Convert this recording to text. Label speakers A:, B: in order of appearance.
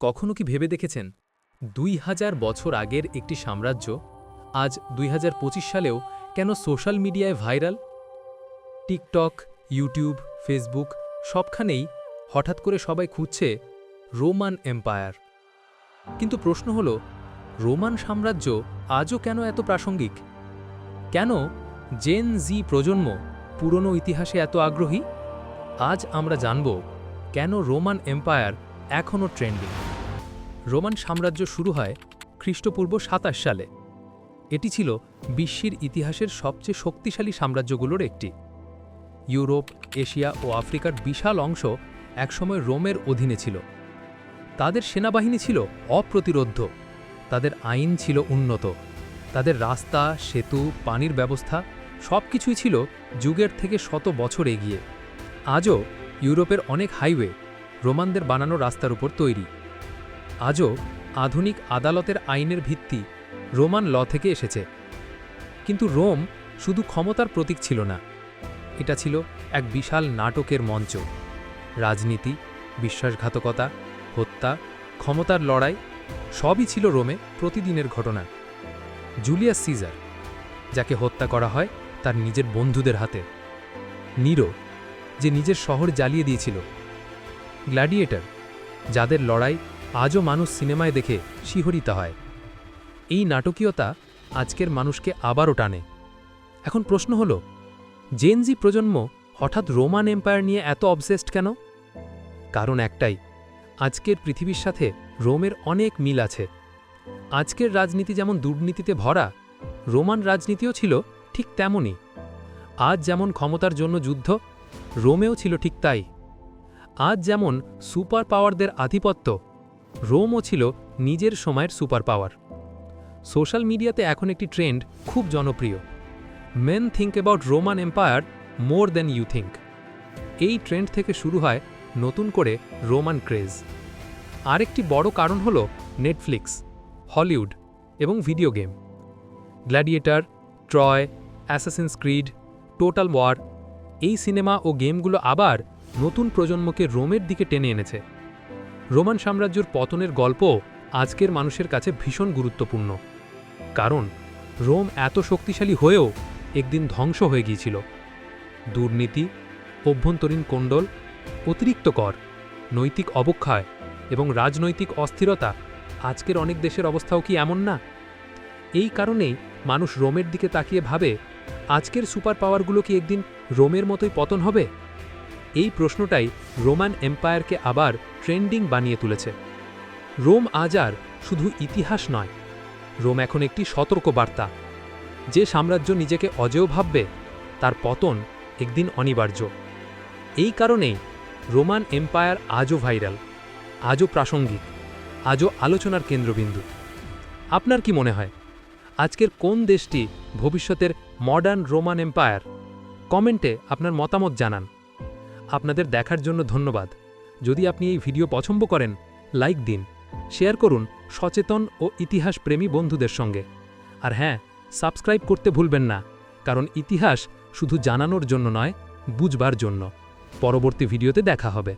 A: কখনো কি ভেবে দেখেছেন ২০০০ বছর আগের একটি সাম্রাজ্য আজ ২০২৫ সালেও কেন সোশ্যাল মিডিয়ায় ভাইরাল? টিকটক, ইউটিউব, ফেসবুক সবখানেই হঠাৎ করে সবাই খুঁজছে রোমান এম্পায়ার। কিন্তু প্রশ্ন হল, রোমান সাম্রাজ্য আজও কেন এত প্রাসঙ্গিক? কেন জেন জি প্রজন্ম পুরনো ইতিহাসে এত আগ্রহী? আজ আমরা জানব কেন রোমান এম্পায়ার এখনও ট্রেন্ডিং। রোমান সাম্রাজ্য শুরু হয় খ্রিস্টপূর্ব ২৭ সালে। এটি ছিল বিশ্বের ইতিহাসের সবচেয়ে শক্তিশালী সাম্রাজ্যগুলোর একটি। ইউরোপ, এশিয়া ও আফ্রিকার বিশাল অংশ একসময় রোমের অধীনে ছিল। তাদের সেনাবাহিনী ছিল অপ্রতিরোধ্য, তাদের আইন ছিল উন্নত, তাদের রাস্তা, সেতু, পানির ব্যবস্থা সবকিছুই ছিল যুগের থেকে শত বছর এগিয়ে। আজও ইউরোপের অনেক হাইওয়ে রোমানদের বানানো রাস্তার উপর তৈরি। আজও আধুনিক আদালতের আইনের ভিত্তি রোমান ল থেকে এসেছে। কিন্তু রোম শুধু ক্ষমতার প্রতীক ছিল না, এটা ছিল এক বিশাল নাটকের মঞ্চ। রাজনীতি, বিশ্বাসঘাতকতা, হত্যা, ক্ষমতার লড়াই সবই ছিল রোমে প্রতিদিনের ঘটনা। জুলিয়াস সিজার, যাকে হত্যা করা হয় তার নিজের বন্ধুদের হাতে। নিরো, যে নিজের শহর জ্বালিয়ে দিয়েছিল। গ্ল্যাডিয়েটর, যাদের লড়াই আজও মানুষ সিনেমায় দেখে শিহরিত হয়। এই নাটকীয়তা আজকের মানুষকে আবারও টানে। এখন প্রশ্ন হল, জেন জি প্রজন্ম হঠাৎ রোমান এম্পায়ার নিয়ে এত অবসেসড কেন? কারণ একটাই, আজকের পৃথিবীর সাথে রোমের অনেক মিল আছে। আজকের রাজনীতি যেমন দুর্নীতিতে ভরা, রোমান রাজনীতিও ছিল ঠিক তেমনই। আজ যেমন ক্ষমতার জন্য যুদ্ধ, রোমেও ছিল ঠিক তাই। আজ যেমন সুপার পাওয়ারদের আধিপত্য, রোমও ছিল নিজের সময়ের সুপার পাওয়ার। সোশ্যাল মিডিয়াতে এখন একটি ট্রেন্ড খুব জনপ্রিয়, men think about Roman empire more than you think. এই ট্রেন্ড থেকে শুরু হয় নতুন করে রোমান ক্রেজ। আরেকটি বড় কারণ হল নেটফ্লিক্স, হলিউড এবং video game. Gladiator, Troy, Assassin's Creed, Total War, এই সিনেমা ও গেমগুলো আবার নতুন প্রজন্মকে রোমের দিকে টেনে এনেছে। রোমান সাম্রাজ্যের পতনের গল্প আজকের মানুষের কাছে ভীষণ গুরুত্বপূর্ণ, কারণ রোম এত শক্তিশালী হয়েও একদিন ধ্বংস হয়ে গিয়েছিল। দুর্নীতি, অভ্যন্তরীণ কোণ্ডল, অতিরিক্ত কর, নৈতিক অবক্ষয় এবং রাজনৈতিক অস্থিরতা আজকের অনেক দেশের অবস্থাও কি এমন না? এই কারণেই মানুষ রোমের দিকে তাকিয়ে ভাবে, আজকের সুপার পাওয়ারগুলো কি একদিন রোমের মতোই পতন হবে? এই প্রশ্নটাই রোমান এম্পায়ারকে আবার ট্রেন্ডিং বানিয়ে তুলেছে। রোম আজ আর শুধু ইতিহাস নয়, রোম এখন একটি সতর্ক বার্তা। যে সাম্রাজ্য নিজেকে অজেয় ভাববে, তার পতন একদিন অনিবার্য। এই কারণেই রোমান এম্পায়ার আজও ভাইরাল, আজও প্রাসঙ্গিক, আজও আলোচনার কেন্দ্রবিন্দু। আপনার কি মনে হয়, আজকের কোন দেশটি ভবিষ্যতের মডার্ন রোমান এম্পায়ার? কমেন্টে আপনার মতামত জানান। আপনাদের দেখার জন্য ধন্যবাদ। যদি আপনি এই ভিডিও পছন্দ করেন, লাইক দিন, শেয়ার করুন সচেতন ও ইতিহাসপ্রেমী বন্ধুদের সঙ্গে। আর হ্যাঁ, সাবস্ক্রাইব করতে ভুলবেন না, কারণ ইতিহাস শুধু জানানোর জন্য নয়, বুঝবার জন্য। পরবর্তী ভিডিওতে দেখা হবে।